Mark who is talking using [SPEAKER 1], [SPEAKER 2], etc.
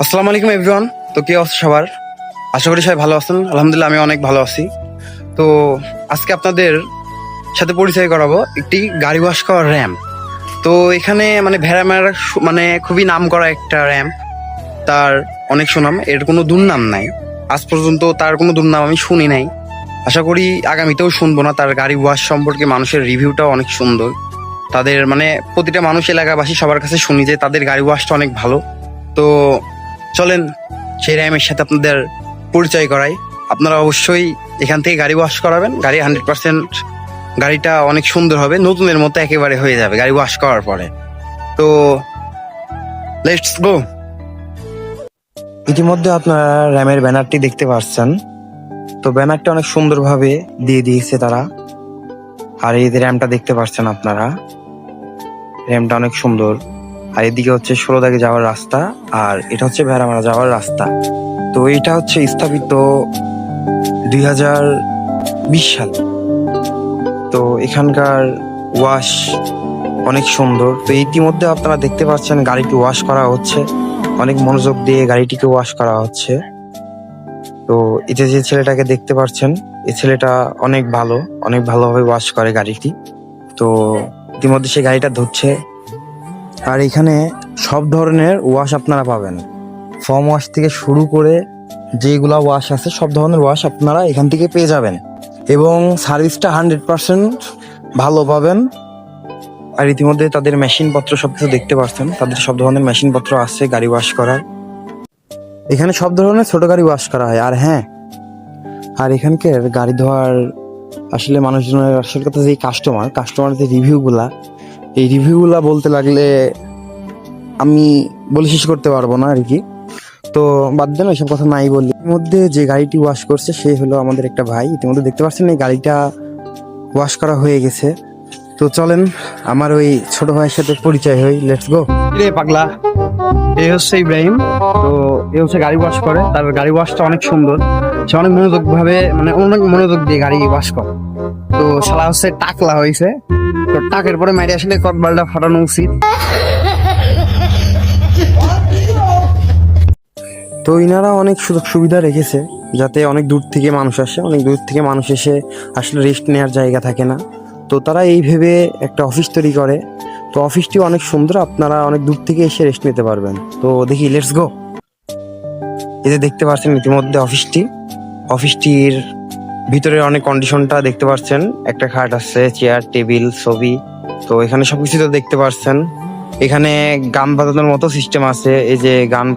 [SPEAKER 1] আসসালামু আলাইকুম এভরিওয়ান। তো কি অবস্থা সবার? আশা করি সবাই ভালো আছেন। আলহামদুলিল্লাহ আমি অনেক ভালো আছি। তো আজকে আপনাদের সাথে পরিচয় করাবো একটি গাড়ি ওয়াশ করার র্যাম্প। তো এখানে মানে ভেড়ামার মানে খুবই নাম করা একটা র্যাম্প। তার অনেক সুনাম, এর কোনো দুর্নাম নাই। আজ পর্যন্ত তার কোনো দুর্নাম আমি শুনি নাই। আশা করি আগামীতেও শুনবো না। তার গাড়ি ওয়াশ সম্পর্কে মানুষের রিভিউটাও অনেক সুন্দর। তাদের মানে প্রতিটা মানুষ এলাকাবাসী সবার কাছে শুনি যে তাদের গাড়ি ওয়াশটা অনেক ভালো। তো চলেন সেই র্যামের সাথে আপনাদের পরিচয় করাই। আপনারা অবশ্যই এখান থেকে গাড়ি ওয়াশ করাবেন। গাড়ি 100% গাড়িটা অনেক সুন্দর হবে, নতুনের মতো একেবারে হয়ে যাবে গাড়ি ওয়াশ করার পরে। তো লেটস গো। ইতিমধ্যে আপনারা র্যামের ব্যানারটি দেখতে পাচ্ছেন। তো ব্যানারটা অনেক সুন্দরভাবে দিয়ে দিয়েছে তারা। আর এই যে র্যামটা দেখতে পাচ্ছেন আপনারা, র্যামটা অনেক সুন্দর। আর এদিকে হচ্ছে 16 তারিখে যাওয়ার রাস্তা, আর এটা হচ্ছে ভেড়ামারা যাওয়ার রাস্তা। তো এটা হচ্ছে স্থাপিত 2020 সালে। তো এখানকার ওয়াশ অনেক সুন্দর। তো ইতিমধ্যে আপনারা দেখতে পাচ্ছেন গাড়িটি ওয়াশ করা হচ্ছে, অনেক মনোযোগ দিয়ে গাড়িটিকে ওয়াশ করা হচ্ছে। তো এটা যে ছেলেটাকে দেখতে পাচ্ছেন, এই ছেলেটা অনেক ভালো, অনেক ভালোভাবে ওয়াশ করে গাড়িটি। তো ইতিমধ্যে সে গাড়িটা ধুচ্ছে। আর এখানে সব ধরনের ওয়াশ আপনারা পাবেন, ফর্ম ওয়াশ থেকে শুরু করে যেগুলা ওয়াশ আছে সব ধরনের ওয়াশ আপনারা এখান থেকে পেয়ে যাবেন, এবং সার্ভিসটা 100% ভালো পাবেন। আর ইতিমধ্যে তাদের মেশিনপত্র সব কিছু দেখতে পাচ্ছেন, তাদের সব ধরনের মেশিনপত্র আছে গাড়ি ওয়াশ করার। এখানে সব ধরনের ছোট গাড়ি ওয়াশ করা হয়। আর হ্যাঁ, আর এখানকার গাড়ি ধোয়ার আসলে মানুষজনের আসল কথা যে কাস্টমার যে রিভিউগুলা, এই রিভিউগুলা বলতে লাগলে আমি বলে শেষ করতে পারবো না আর কি। তো বাদ দেন, ওইসব কথা নাই বলি। এর মধ্যে যে গাড়িটি ওয়াশ করছে সে হলো আমাদের একটা ভাই। ইতিমধ্যে দেখতে পাচ্ছেন এই গাড়িটা ওয়াশ করা হয়ে গেছে। তো চলেন আমার ওই ছোট ভাইয়ের সাথে পরিচয় হই। Let's go. রে পাগলা, এই হচ্ছে ইব্রাহিম। তো এই হচ্ছে গাড়ি ওয়াশ করে, তার গাড়ি ওয়াশটা অনেক সুন্দর। সে অনেক মনোযোগ ভাবে মানে অনেক মনোযোগ দিয়ে গাড়ি ওয়াশ করে। তো শালা হচ্ছে টাকলা হয়েছে। তো টাকের পরে মাইরে আসলে কটবালটা ফাটানো উচিত। তো ইনারা অনেক সুযোগ সুবিধা রেখেছে, যাতে অনেক দূর থেকে মানুষ আসে, অনেক দূর থেকে মানুষ এসে আসলে রেস্ট নেওয়ার জায়গা থাকে না। তো তারা এই ভেবে একটা অফিস তৈরি করে। তো অফিসটি অনেক সুন্দর, আপনারা অনেক দূর থেকে এসে রেস্ট নিতে পারবেন। তো দেখি, লেটস গো। এই যে দেখতে পাচ্ছেন ইতিমধ্যে অফিসটির ভিতরে অনেক কন্ডিশনটা দেখতে পাচ্ছেন। একটা খাট আছে, চেয়ার, টেবিল, ছবি। তো এখানে সবকিছু তো দেখতে পাচ্ছেন। এখানে গান বাজানোর মতো সিস্টেম আছে, এই যে গান